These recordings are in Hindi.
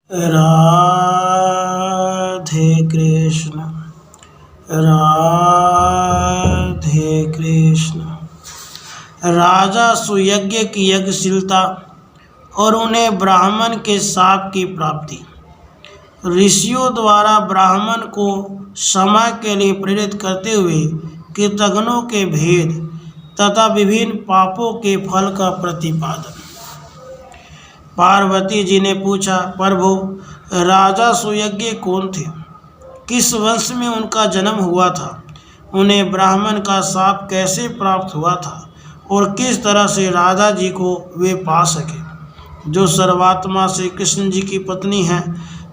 राधे कृष्ण राधे कृष्ण। राजा सुयज्ञ की यज्ञशीलता और उन्हें ब्राह्मण के शाप की प्राप्ति। ऋषियों द्वारा ब्राह्मण को क्षमा के लिए प्रेरित करते हुए कृतघ्नों के भेद तथा विभिन्न पापों के फल का प्रतिपादन। पार्वती जी ने पूछा, प्रभु राजा सुयज्ञ कौन थे? किस वंश में उनका जन्म हुआ था? उन्हें ब्राह्मण का शाप कैसे प्राप्त हुआ था और किस तरह से राधा जी को वे पा सके, जो सर्वात्मा श्री कृष्ण जी की पत्नी हैं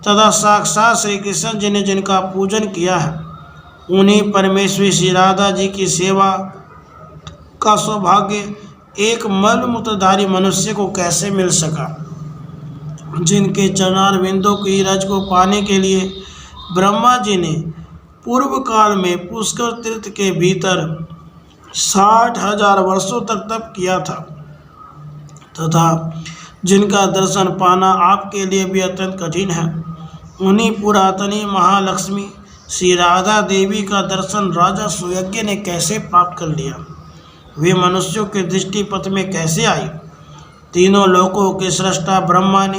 तथा साक्षात श्री कृष्ण जी ने जिनका पूजन किया है, उन्हीं परमेश्वरी श्री राधा जी की सेवा का सौभाग्य एक मलमूत्रधारी मनुष्य को कैसे मिल सका, जिनके चरणारविंदों की रज को पाने के लिए ब्रह्मा जी ने पूर्व काल में पुष्कर तीर्थ के भीतर 60,000 वर्षों तक तप किया था तथा जिनका दर्शन पाना आपके लिए भी अत्यंत कठिन है। उन्हीं पुरातनी महालक्ष्मी श्री राधा देवी का दर्शन राजा सुयज्ञ ने कैसे प्राप्त कर लिया? वे मनुष्यों के दृष्टिपथ में कैसे आई? तीनों लोकों के सृष्टा ब्रह्मा ने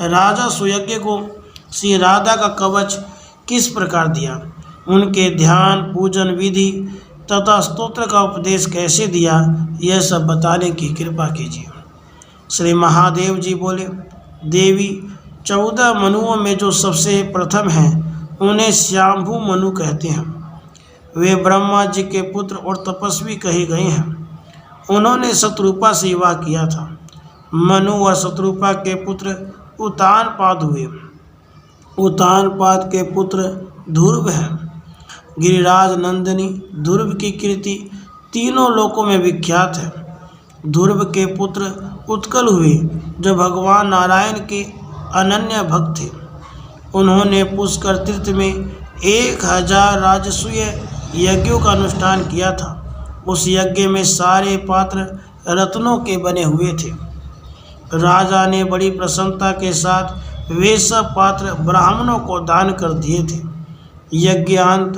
राजा सुयज्ञ को श्री राधा का कवच किस प्रकार दिया? उनके ध्यान पूजन विधि तथा स्तोत्र का उपदेश कैसे दिया? यह सब बताने की कृपा कीजिए। श्री महादेव जी बोले, देवी 14 मनुओं में जो सबसे प्रथम हैं उन्हें श्याम्भू मनु कहते हैं। वे ब्रह्मा जी के पुत्र और तपस्वी कहे गए हैं। उन्होंने शत्रुपा से विवाह किया था। मनु व शत्रुपा के पुत्र उतानपाद हुए। उतानपाद के पुत्र ध्रुव हैं। गिरिराज नंदिनी ध्रुव की कीर्ति तीनों लोकों में विख्यात है। ध्रुव के पुत्र उत्कल हुए, जो भगवान नारायण के अनन्य भक्त थे। उन्होंने पुष्कर तीर्थ में 1000 राजसूय यज्ञों का अनुष्ठान किया था। उस यज्ञ में सारे पात्र रत्नों के बने हुए थे। राजा ने बड़ी प्रसन्नता के साथ वे सब पात्र ब्राह्मणों को दान कर दिए थे। यज्ञांत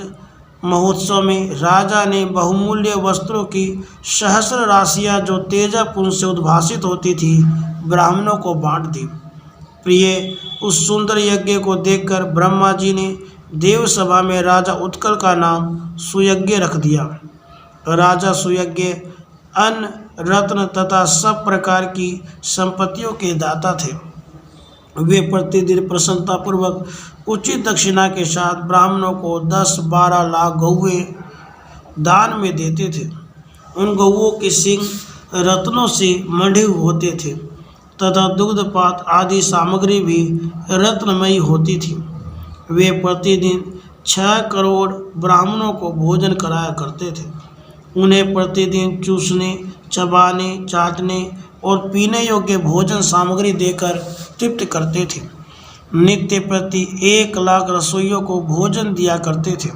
महोत्सव में राजा ने बहुमूल्य वस्त्रों की सहस्र राशियां, जो तेजपुंज से उद्भासित होती थी, ब्राह्मणों को बांट दी। प्रिय, उस सुंदर यज्ञ को देखकर ब्रह्मा जी ने देव सभा में राजा उत्कल का नाम सुयज्ञ रख दिया। राजा सुयज्ञ अन्न रत्न तथा सब प्रकार की संपत्तियों के दाता थे। वे प्रतिदिन प्रसन्नतापूर्वक उचित दक्षिणा के साथ ब्राह्मणों को 10-12 लाख गौएं दान में देते थे। उन गौओं के सींग रत्नों से मढ़े होते थे तथा दुग्धपात आदि सामग्री भी रत्नमयी होती थी। वे प्रतिदिन 6 करोड़ ब्राह्मणों को भोजन कराया करते थे। उन्हें प्रतिदिन चूसने, चबाने, चाटने और पीने योग्य भोजन सामग्री देकर तृप्त करते थे। नित्य प्रति 1 लाख रसोइयों को भोजन दिया करते थे।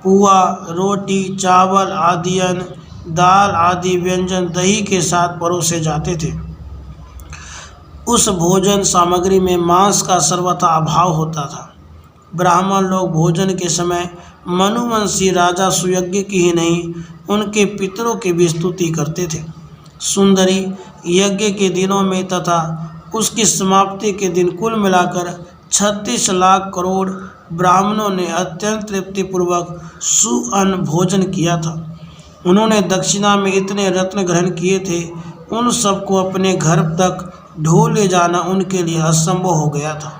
पुआ, रोटी, चावल आदि अन्न, दाल आदि व्यंजन दही के साथ परोसे जाते थे। उस भोजन सामग्री में मांस का सर्वथा अभाव होता था। ब्राह्मण लोग भोजन के समय मनुवंशी राजा सुयज्ञ की ही नहीं, उनके पितरों की भी स्तुति करते थे। सुंदरी यज्ञ के दिनों में तथा उसकी समाप्ति के दिन कुल मिलाकर 36 लाख करोड़ ब्राह्मणों ने अत्यंत तृप्तिपूर्वक सुअन्न भोजन किया था। उन्होंने दक्षिणा में इतने रत्न ग्रहण किए थे, उन सबको अपने घर तक ढो ले जाना उनके लिए असंभव हो गया था।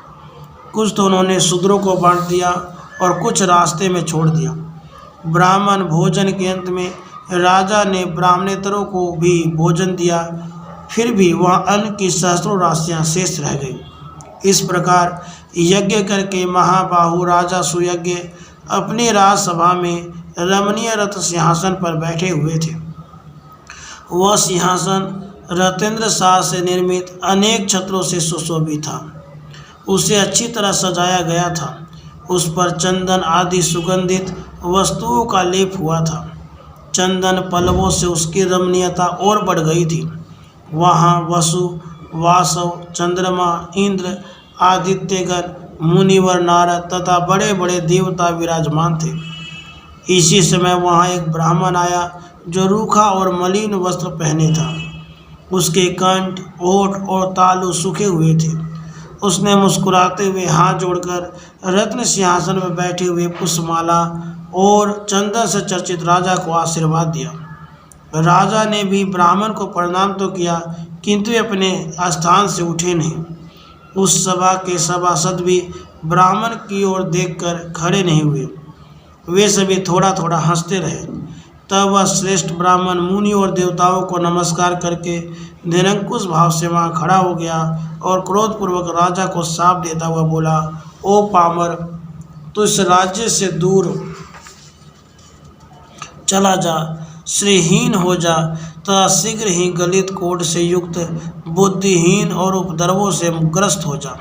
कुछ तो उन्होंने शूद्रों को बांट दिया और कुछ रास्ते में छोड़ दिया। ब्राह्मण भोजन के अंत में राजा ने ब्राह्मणेतरों को भी भोजन दिया, फिर भी वहाँ अन्न की सहस्रों राशियाँ शेष रह गई। इस प्रकार यज्ञ करके महाबाहु राजा सुयज्ञ अपनी राजसभा में रमणीय रत्न सिंहासन पर बैठे हुए थे। वह सिंहासन रतेंद्र साह से निर्मित अनेक छत्रों से सुशोभित था। उसे अच्छी तरह सजाया गया था। उस पर चंदन आदि सुगंधित वस्तुओं का लेप हुआ था। चंदन पल्लवों से उसकी रमणीयता और बढ़ गई थी। वहाँ वसु, वासव, चंद्रमा, इंद्र आदित्यगण, मुनिवर, नारद तथा बड़े बड़े देवता विराजमान थे। इसी समय वहाँ एक ब्राह्मण आया जो रूखा और मलिन वस्त्र पहने था। उसके कंठ, ओठ और तालु सूखे हुए थे। उसने मुस्कुराते हुए हाथ जोड़कर रत्न सिंहासन में बैठे हुए पुष्पमाला और चंदन से चर्चित राजा को आशीर्वाद दिया। राजा ने भी ब्राह्मण को प्रणाम तो किया, किंतु वे अपने स्थान से उठे नहीं। उस सभा के सभासद भी ब्राह्मण की ओर देखकर खड़े नहीं हुए। वे सभी थोड़ा थोड़ा हंसते रहे। तब वह श्रेष्ठ ब्राह्मण मुनि और देवताओं को नमस्कार करके निरंकुश भाव से वहाँ खड़ा हो गया और क्रोधपूर्वक राजा को शाप देता हुआ बोला, ओ पामर, तू इस राज्य से दूर चला जा, श्रीहीन हो जा तथा शीघ्र ही गलित कोट से युक्त, बुद्धिहीन और उपद्रवों से ग्रस्त हो जा।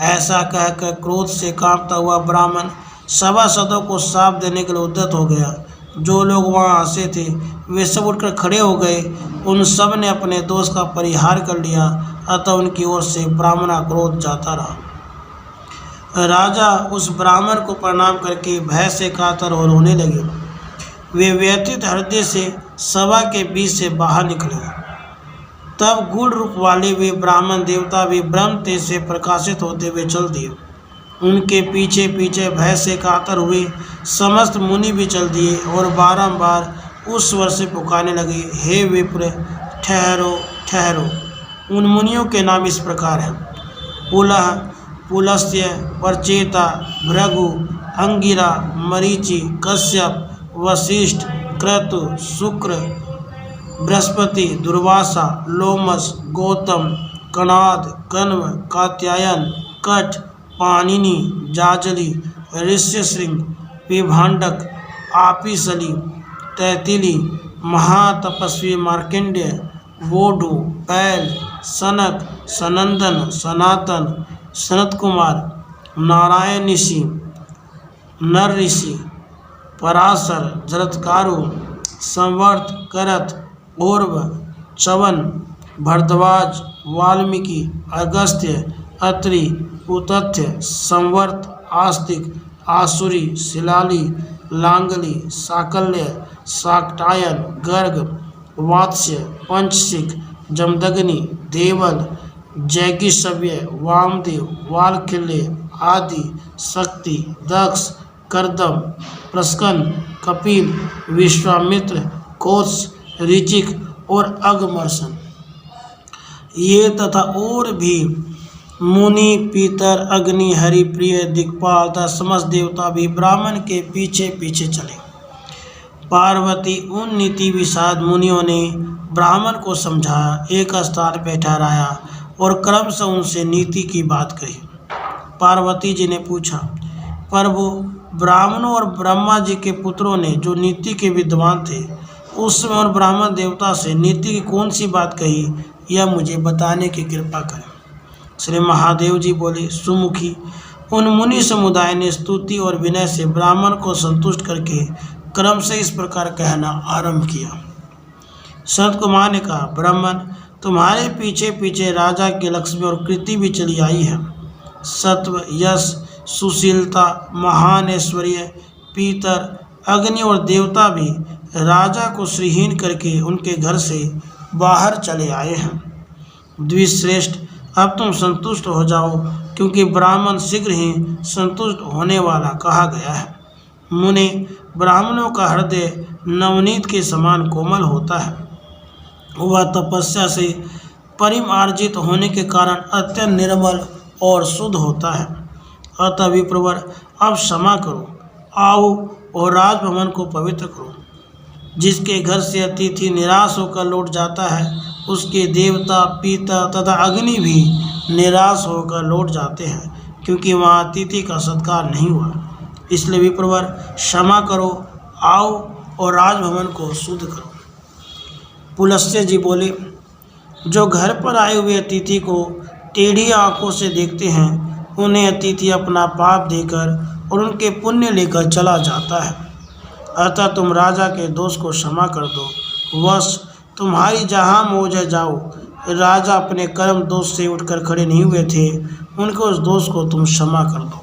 ऐसा कहकर क्रोध से कांपता हुआ ब्राह्मण सभासदों को शाप देने के लिए उद्यत हो गया। जो लोग वहाँ हंसे थे वे सब उठकर खड़े हो गए। उन सब ने अपने दोष का परिहार कर लिया, अतः उनकी ओर से ब्राह्मण क्रोध जाता रहा। राजा उस ब्राह्मण को प्रणाम करके भय से कातर और रोने लगे। वे व्यथित हृदय से सभा के बीच से बाहर निकले। तब गूढ़ रूप वाले वे ब्राह्मण देवता भी ब्रह्म तेज से प्रकाशित होते हुए चल दिए। उनके पीछे पीछे भय से कातर हुए समस्त मुनि भी चल दिए और बारंबार उस स्वर से पुकारने लगे, हे विप्र, ठहरो ठहरो। उन मुनियों के नाम इस प्रकार हैं: पुलह, पुलस्त्य, परचेता, भृगु, अंगिरा, मरीचि, कश्यप, वशिष्ठ, क्रतु, शुक्र, बृहस्पति, दुर्वासा, लोमस, गौतम, कणाद, कण्व, कात्यायन, कठ, पाणिनि, जाजली, ऋष्यशृंग, विभांडक, आपिसली, तैतिली, महातपस्वी मार्कंडेय, बोधु, पैल, सनक, सनंदन, सनातन, सनत कुमार, नारायण ऋषि, नर ऋषि, पराशर, जरत्कारु, संवर्त, करत, औरव, चवन, भरद्वाज, वाल्मीकि, अगस्त्य, अत्रि, उतथ्य, संवर्त, आस्तिक, आसुरी, शिलाली, लांगली, साकल्य, शाक्टायन, गर्ग, वात्स्य, पंचशिख, जमदग्नि, देवल, जैगिषव्य, वामदेव, वालखिल्य आदि, शक्ति, दक्ष, कर्दम, प्रस्कन, कपिल, विश्वामित्र, कोश, ऋचिक और अगमर्सन, ये तथा और भी मुनि, पीतर, अग्नि, हरिप्रिय, दिक्पाल तथा समस्त देवता भी ब्राह्मण के पीछे पीछे चले। पार्वती उन नीति विषाद मुनियों ने ब्राह्मण को समझाया, एक स्थान पर ठहराया और क्रमशः उनसे नीति की बात कही। पार्वती जी ने पूछा, प्रभु, ब्राह्मणों और ब्रह्मा जी के पुत्रों ने जो नीति के विद्वान थे उस समय और ब्राह्मण देवता से नीति की कौन सी बात कही, यह मुझे बताने की कृपा करें। श्री महादेव जी बोले, सुमुखी, उन मुनि समुदाय ने स्तुति और विनय से ब्राह्मण को संतुष्ट करके क्रम से इस प्रकार कहना आरंभ किया। सनत कुमार ने कहा, ब्राह्मण, तुम्हारे पीछे पीछे राजा की लक्ष्मी और कृति भी चली आई है। सत्व, यश, सुशीलता, महान ऐश्वर्य, पीतर, अग्नि और देवता भी राजा को श्रीहीन करके उनके घर से बाहर चले आए हैं। द्विश्रेष्ठ, अब तुम संतुष्ट हो जाओ, क्योंकि ब्राह्मण शीघ्र ही संतुष्ट होने वाला कहा गया है। मुने, ब्राह्मणों का हृदय नवनीत के समान कोमल होता है। वह तपस्या से परिमार्जित होने के कारण अत्यंत निर्मल और शुद्ध होता है। अतः विप्रवर, अब क्षमा करो, आओ और राजभवन को पवित्र करो। जिसके घर से अतिथि निराश होकर लौट जाता है, उसके देवता, पिता तथा अग्नि भी निराश होकर लौट जाते हैं, क्योंकि वहाँ अतिथि का सत्कार नहीं हुआ। इसलिए विप्रवर, क्षमा करो, आओ और राजभवन को शुद्ध करो। पुलस्त्य जी बोले, जो घर पर आए हुए अतिथि को टेढ़ी आंखों से देखते हैं, उन्हें अतिथि अपना पाप देकर और उनके पुण्य लेकर चला जाता है। अतः तुम राजा के दोष को क्षमा कर दो। वश तुम्हारी जहाँ मौज है जाओ, राजा अपने कर्म दोष से उठकर खड़े नहीं हुए थे, उनके उस दोष को तुम क्षमा कर दो।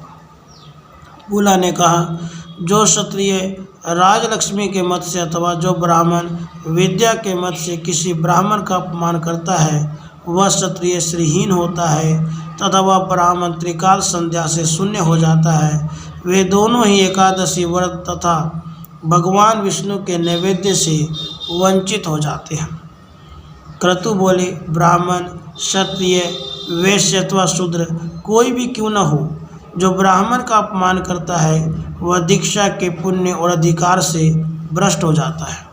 बुला ने कहा, जो क्षत्रिय राजलक्ष्मी के मत से अथवा जो ब्राह्मण विद्या के मत से किसी ब्राह्मण का अपमान करता है, वह क्षत्रिय श्रीहीन होता है तथा वह ब्राह्मण त्रिकाल संध्या से शून्य हो जाता है। वे दोनों ही एकादशी व्रत तथा भगवान विष्णु के नैवेद्य से वंचित हो जाते हैं। क्रतु बोले, ब्राह्मण, क्षत्रिय, वैश्य अथवा शूद्र कोई भी क्यों न हो, जो ब्राह्मण का अपमान करता है वह दीक्षा के पुण्य और अधिकार से भ्रष्ट हो जाता है।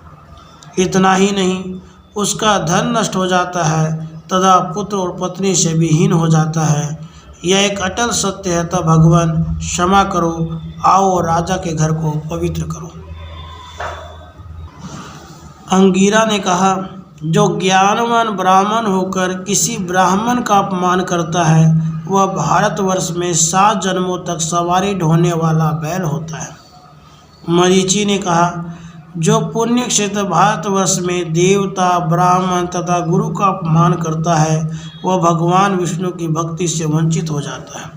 इतना ही नहीं, उसका धन नष्ट हो जाता है तथा पुत्र और पत्नी से भी हीन हो जाता है। यह एक अटल सत्य है। तब भगवान क्षमा करो, आओ और राजा के घर को पवित्र करो। अंगीरा ने कहा, जो ज्ञानवान ब्राह्मण होकर किसी ब्राह्मण का अपमान करता है, वह भारतवर्ष में 7 जन्मों तक सवारी ढोने वाला बैल होता है। मरीचि ने कहा, जो पुण्य क्षेत्र भारतवर्ष में देवता, ब्राह्मण तथा गुरु का अपमान करता है, वह भगवान विष्णु की भक्ति से वंचित हो जाता है।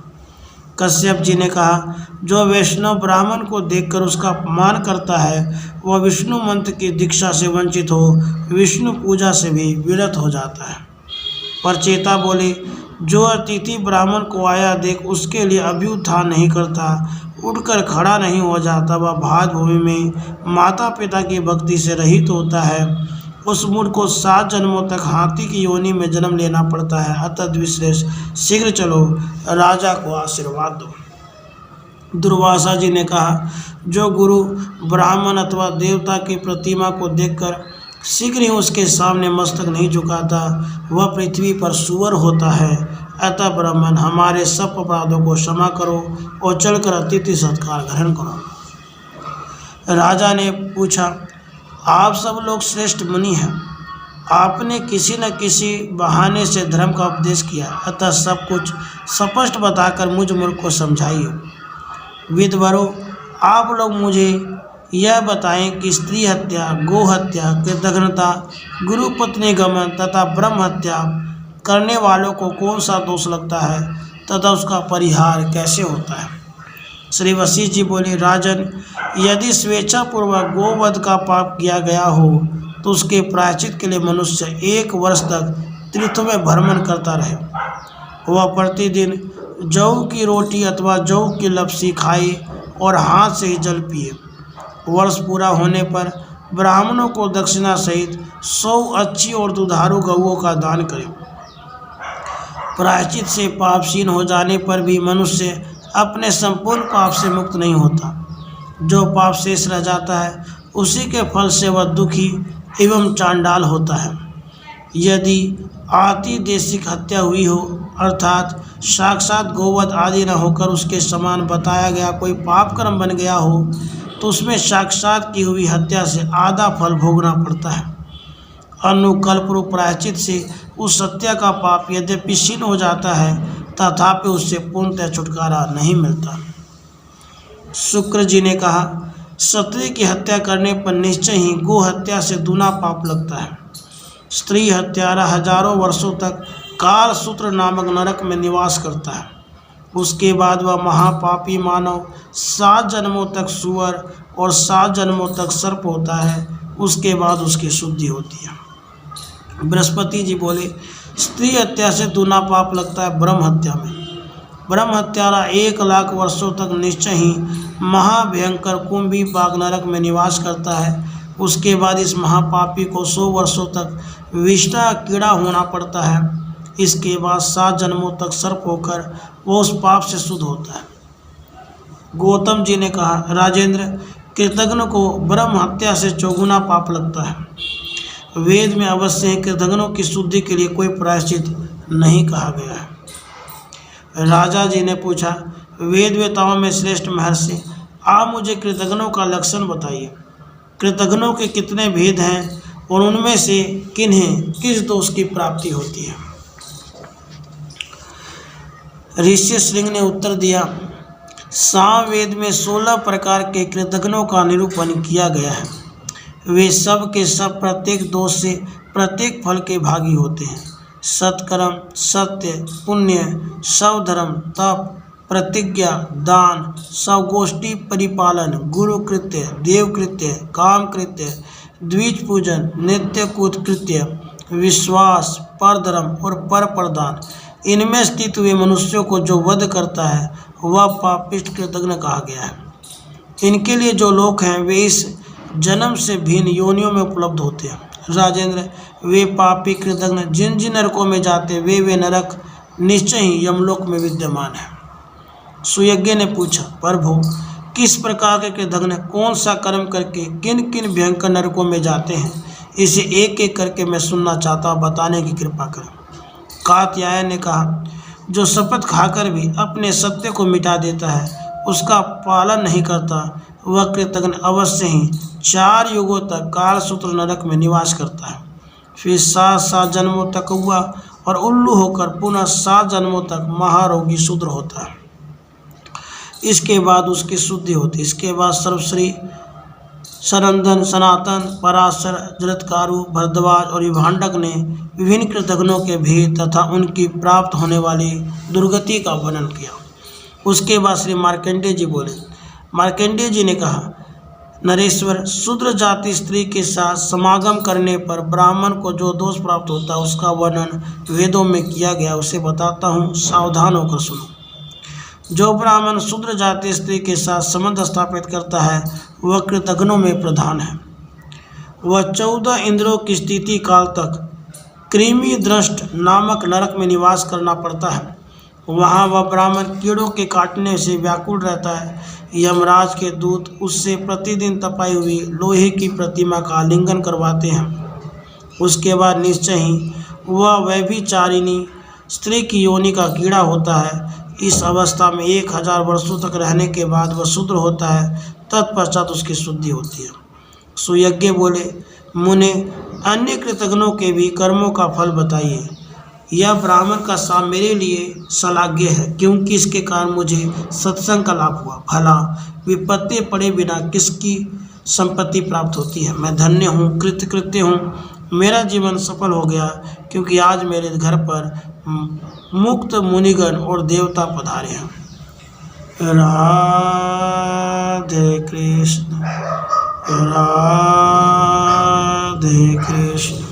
कश्यप जी ने कहा, जो वैष्णव ब्राह्मण को देखकर उसका अपमान करता है, वह विष्णु मंत्र की दीक्षा से वंचित हो विष्णु पूजा से भी विरत हो जाता है। परचेता बोले, जो अतिथि ब्राह्मण को आया देख उसके लिए अभ्युत्थान नहीं करता, उठकर खड़ा नहीं हो जाता, वह भात भूमि में माता पिता की भक्ति से रहित होता है। उस मूढ़ को 7 जन्मों तक हाथी की योनि में जन्म लेना पड़ता है। अतः द्विश्रेष्ठ, शीघ्र चलो, राजा को आशीर्वाद दो। दुर्वासा जी ने कहा, जो गुरु ब्राह्मण अथवा देवता की प्रतिमा को देखकर शीघ्र ही उसके सामने मस्तक नहीं झुकाता, वह पृथ्वी पर सुअर होता है। अतः ब्राह्मण, हमारे सब अपराधों को क्षमा करो और चलकर अतिथि सत्कार ग्रहण करो। राजा ने पूछा, आप सब लोग श्रेष्ठ मुनि हैं, आपने किसी न किसी बहाने से धर्म का उपदेश किया, अतः सब कुछ स्पष्ट बताकर मुझ मूर्ख को समझाइए। विद्वरों, आप लोग मुझे यह बताएं कि स्त्री हत्या, गो हत्या, कृतघ्नता, गुरुपत्नी गमन तथा ब्रह्म हत्या करने वालों को कौन सा दोष लगता है तथा उसका परिहार कैसे होता है। श्री वशिष्ठ जी बोले, राजन, यदि स्वेच्छापूर्वक गोवध का पाप किया गया हो तो उसके प्रायश्चित के लिए मनुष्य 1 वर्ष तक तीर्थों में भ्रमण करता रहे। वह प्रतिदिन जौ की रोटी अथवा जौ की लपसी खाए और हाथ से ही जल पिए। वर्ष पूरा होने पर ब्राह्मणों को दक्षिणा सहित 100 अच्छी और दुधारू गौओं का दान करें। प्रायश्चित से पापशीन हो जाने पर भी मनुष्य अपने संपूर्ण पाप से मुक्त नहीं होता। जो पाप शेष रह जाता है उसी के फल से वह दुखी एवं चांडाल होता है। यदि आतिदेशिक हत्या हुई हो, अर्थात साक्षात गोवध आदि न होकर उसके समान बताया गया कोई पाप कर्म बन गया हो, तो उसमें साक्षात की हुई हत्या से आधा फल भोगना पड़ता है। अनुकल्परूप प्रायश्चित से उस हत्या का पाप यद्यपि क्षीण हो जाता है, तथापि उससे पूर्णतः छुटकारा नहीं मिलता। शुक्र जी ने कहा, क्षत्रिय की हत्या करने पर निश्चय ही गो हत्या से दूना पाप लगता है। स्त्री हत्यारा हजारों वर्षों तक कालसूत्र नामक नरक में निवास करता है। उसके बाद वह महापापी मानव 7 जन्मों तक सुअर और 7 जन्मों तक सर्प होता है। उसके बाद उसकी शुद्धि होती है। बृहस्पति जी बोले, स्त्री हत्या से दूना पाप लगता है ब्रह्म हत्या में। ब्रह्म हत्यारा 1 लाख वर्षों तक निश्चय ही महाभयंकर कुंभी बाग नरक में निवास करता है। उसके बाद इस महापापी को 100 वर्षों तक विष्ठा कीड़ा होना पड़ता है। इसके बाद 7 जन्मों तक सर्प होकर वो उस पाप से शुद्ध होता है। गौतम जी ने कहा, राजेंद्र, कृतघ्न को ब्रह्म हत्या से 4 गुना पाप लगता है। वेद में अवश्य ही कृतघ्नों की शुद्धि के लिए कोई प्रायश्चित नहीं कहा गया है। राजा जी ने पूछा, वेद वेताओं में श्रेष्ठ महर्षि, आप मुझे कृतघ्नों का लक्षण बताइए। कृतघ्नों के कितने भेद हैं और उनमें से किन्हें किस दोष की प्राप्ति होती है। ऋषि श्रृंग ने उत्तर दिया, सामवेद में 16 प्रकार के कृतघ्नों का निरूपण किया गया है। वे सब के सब प्रत्येक दोष से प्रत्येक फल के भागी होते हैं। सत्कर्म, सत्य, पुण्य, स्वधर्म, तप, प्रतिज्ञा, दान, स्वगोष्ठी परिपालन, गुरु कृत्य, देव कृत्य, काम कृत्य, द्विज पूजन, नित्य कूट कृत्य, विश्वास, परधर्म और पर प्रदान, इनमें स्थित हुए मनुष्यों को जो वध करता है वह पापिष्ट कृतघ्न कहा गया है। इनके लिए जो लोग हैं वे इस जन्म से भिन्न योनियों में उपलब्ध होते हैं। राजेंद्र, वे पापी कृतघ्न जिन जिन नरकों में जाते वे नरक निश्चय ही यमलोक में विद्यमान है। सुयज्ञ ने पूछा, प्रभु किस प्रकार के कृतघ्न कौन सा कर्म करके किन किन भयंकर नरकों में जाते हैं, इसे एक एक करके मैं सुनना चाहता हूँ, बताने की कृपा करें। कात्यायन ने कहा, जो शपथ खाकर भी अपने सत्य को मिटा देता है, उसका पालन नहीं करता, वह कृतघ्न अवश्य ही 4 युगों तक कालसूत्र नरक में निवास करता है, फिर 7 जन्मों तक हुआ और उल्लू होकर पुनः 7 जन्मों तक महारोगी शूद्र होता है। इसके बाद उसकी शुद्धि होती। इसके बाद सर्वश्री, सनंदन, सनातन, पराशर, जरत्कारु, भरद्वाज और विभांडक ने विभिन्न कृतघ्नों के भेद तथा उनकी प्राप्त होने वाली दुर्गति का वर्णन किया। उसके बाद श्री मार्कंडेय जी बोले। मार्कंडेय जी ने कहा, नरेश्वर, शूद्र जाति स्त्री के साथ समागम करने पर ब्राह्मण को जो दोष प्राप्त होता है उसका वर्णन वेदों में किया गया, उसे बताता हूँ, सावधान होकर सुनो। जो ब्राह्मण शूद्र जाति स्त्री के साथ संबंध स्थापित करता है वह कृतघ्नों में प्रधान है। वह 14 इंद्रों की स्थिति काल तक कृमि दृष्ट नामक नरक में निवास करना पड़ता है। वहाँ वह ब्राह्मण कीड़ों के काटने से व्याकुल रहता है। यमराज के दूत उससे प्रतिदिन तपाई हुई लोहे की प्रतिमा का आलिंगन करवाते हैं। उसके बाद निश्चय ही वह व्यभिचारिणी स्त्री की योनि का कीड़ा होता है। इस अवस्था में 1000 वर्षों तक रहने के बाद वह शूद्र होता है, तत्पश्चात उसकी शुद्धि होती है। सुयज्ञ बोले, मुने, अन्य कृतघ्नों के भी कर्मों का फल बताइए। यह ब्राह्मण का शाप मेरे लिए श्लाघ्य है, क्योंकि इसके कारण मुझे सत्संग का लाभ हुआ। भला विपत्ति पड़े बिना किसकी संपत्ति प्राप्त होती है। मैं धन्य हूँ, कृतकृत्य हूँ, मेरा जीवन सफल हो गया, क्योंकि आज मेरे घर पर मुक्त मुनिगण और देवता पधारे हैं। राधे कृष्ण, राधे कृष्ण।